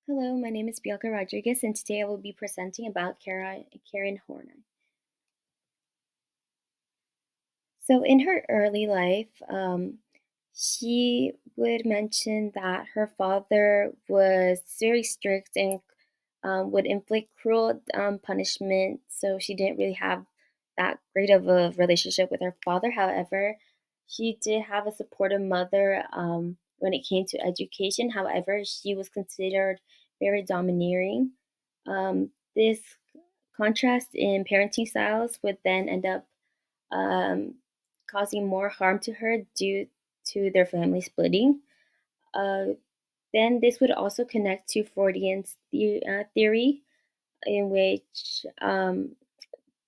Hello, my name is Bianca Rodriguez, and today I will be presenting about Karen Horney. So, in her early life, she would mention that her father was very strict and would inflict cruel punishment. So, she didn't really have that great of a relationship with her father. However, she did have a supportive mother when it came to education. However, she was considered very domineering. This contrast in parenting styles would then end up um, causing more harm to her due to their family splitting. Uh, then this would also connect to Freudian's theory, in which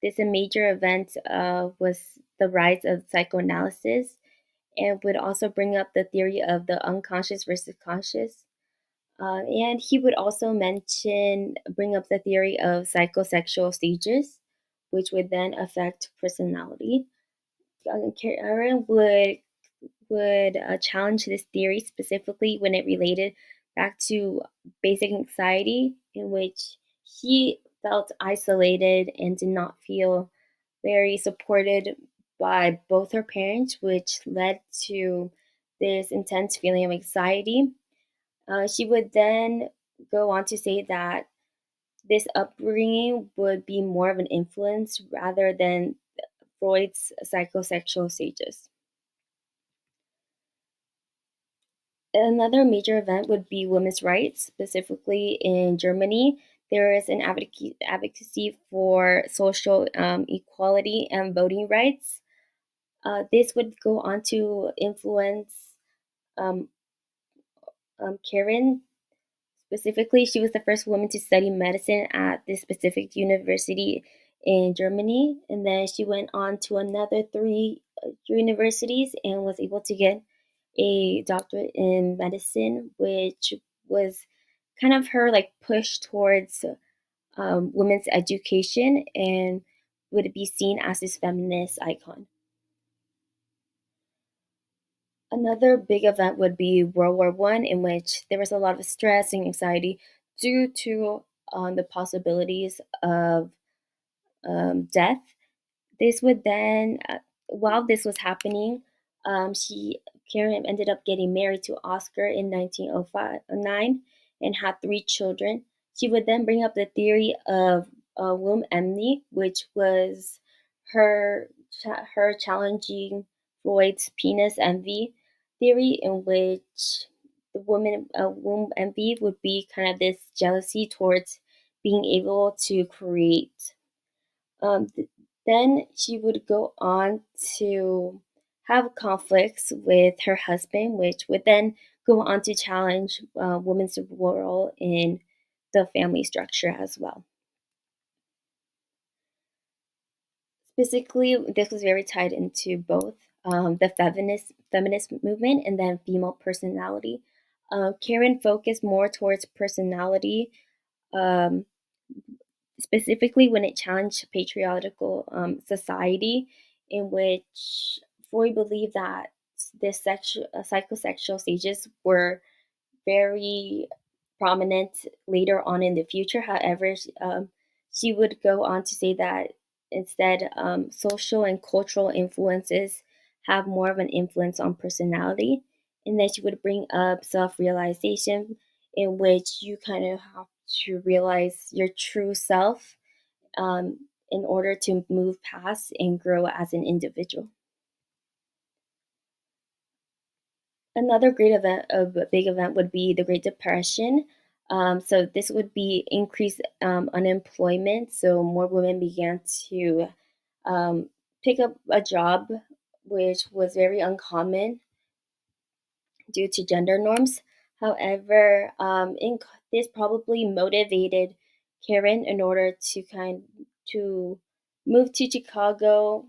this a major event was the rise of psychoanalysis, and would also bring up the theory of the unconscious versus conscious. And he would also bring up the theory of psychosexual stages, which would then affect personality. Karen would challenge this theory specifically when it related back to basic anxiety, in which he felt isolated and did not feel very supported by both her parents, which led to this intense feeling of anxiety. She would then go on to say that this upbringing would be more of an influence rather than Freud's psychosexual stages. Another major event would be women's rights, specifically in Germany. There is an advocacy for social equality and voting rights. This would go on to influence um, Karen. Specifically, she was the first woman to study medicine at this specific university in Germany. And then she went on to another three universities and was able to get a doctorate in medicine, which was kind of her like push towards women's education and would be seen as this feminist icon. Another big event would be World War One, in which there was a lot of stress and anxiety due to the possibilities of death. This would then, while this was happening, she Karen ended up getting married to Oscar in 1909 and had three children. She would then bring up the theory of womb envy, which was her her challenging Freud's penis envy theory, in which the woman womb envy would be kind of this jealousy towards being able to create. um, th- then she would go on to have conflicts with her husband, which would then go on to challenge women's role in the family structure as well. Specifically, this was very tied into both the feminist movement and then female personality. Karen focused more towards personality, um, specifically when it challenged patriarchal society, in which Freud believed that psychosexual stages were very prominent later on in the future. However, she would go on to say that instead, social and cultural influences have more of an influence on personality. And then she would bring up self realization, in which you kind of have to realize your true self in order to move past and grow as an individual. Another great event, a big event, would be the Great Depression. So this would be increased unemployment. So more women began to um, pick up a job, which was very uncommon due to gender norms. However, this probably motivated Karen in order to to move to Chicago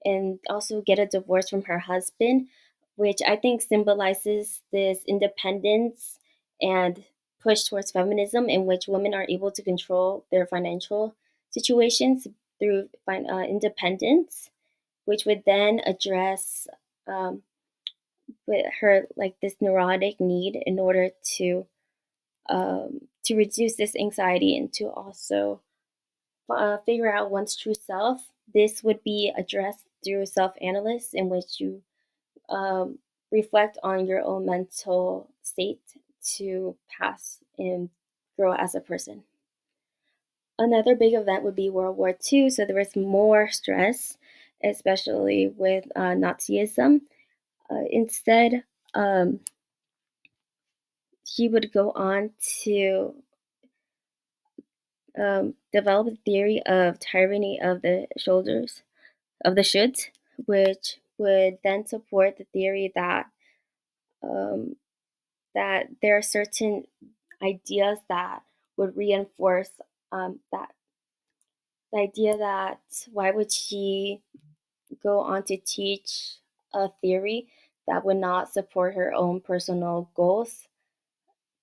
and also get a divorce from her husband, which I think symbolizes this independence and push towards feminism, in which women are able to control their financial situations through independence, which would then address um, with her like this neurotic need in order to to reduce this anxiety and to also figure out one's true self. This would be addressed through self analysis, in which you um, reflect on your own mental state to pass and grow as a person. Another big event would be World War II, so there was more stress, especially with Nazism. Instead, um, he would go on to develop a theory of tyranny of the shoulders of the shoulds, which would then support the theory um, that there are certain ideas that would reinforce that the idea that why would she go on to teach a theory that would not support her own personal goals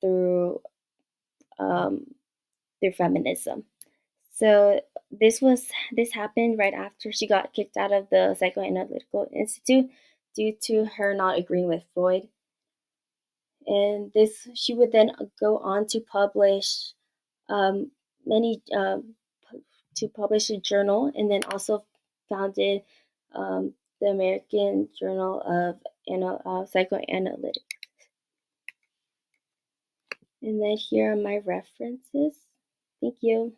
through um, through feminism. So this happened right after she got kicked out of the Psychoanalytical Institute due to her not agreeing with Freud. And this she would then go on to publish um, many to publish a journal, and then also founded the American Journal of Psychoanalytic. And then here are my references. Thank you.